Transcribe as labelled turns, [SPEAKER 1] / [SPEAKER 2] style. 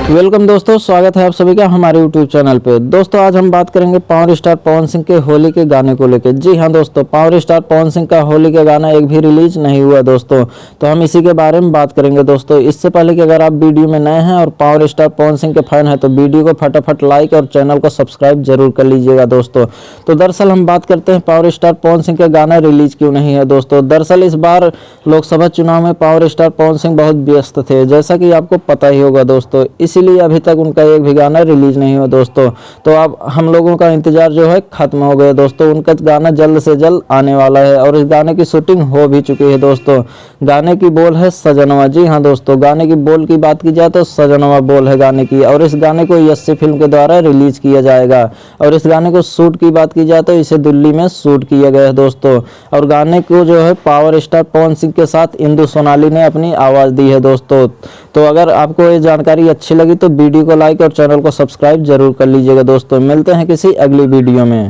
[SPEAKER 1] Welcome दोस्तों, स्वागत है आप सभी का हमारे यूट्यूब चैनल पे। दोस्तों आज हम बात करेंगे पावर स्टार पवन सिंह के होली के गाने को लेकर। जी हां दोस्तों, पावर स्टार पवन सिंह का होली का गाना एक भी रिलीज नहीं हुआ दोस्तों, तो हम इसी के बारे में बात करेंगे दोस्तों। इससे पहले कि अगर आप वीडियो में नए हैं और पावर स्टार पवन सिंह के फैन हैं तो वीडियो को फटाफट लाइक और चैनल को सब्सक्राइब जरूर कर लीजिएगा दोस्तों। तो दरअसल हम बात करते हैं पावर स्टार पवन सिंह का गाना रिलीज क्यों नहीं है दोस्तों। दरअसल इस बार लोकसभा चुनाव में पावर स्टार पवन सिंह बहुत व्यस्त थे, जैसा कि आपको पता ही होगा दोस्तों, इसीलिए अभी तक उनका एक भी गाना रिलीज नहीं हुआ दोस्तों। तो अब हम लोगों का इंतजार जो है खत्म हो गया दोस्तों। उनका गाना जल्द से जल्द आने वाला है और इस गाने की शूटिंग हो भी चुकी है दोस्तों। गाने की बोल है सजनवा। जी हाँ दोस्तों, गाने की बोल की बात की जाए तो सजनवा बोल है गाने की, और इस गाने को यस्सी फिल्म के द्वारा रिलीज किया जाएगा। और इस गाने को शूट की बात की जाए तो इसे दिल्ली में शूट किया गया है दोस्तों। और गाने को जो है पावर स्टार पवन सिंह के साथ इंदु सोनाली ने अपनी आवाज दी है दोस्तों। तो अगर आपको ये जानकारी अच्छी लगी तो वीडियो को लाइक और चैनल को सब्सक्राइब जरूर कर लीजिएगा दोस्तों। मिलते हैं किसी अगली वीडियो में।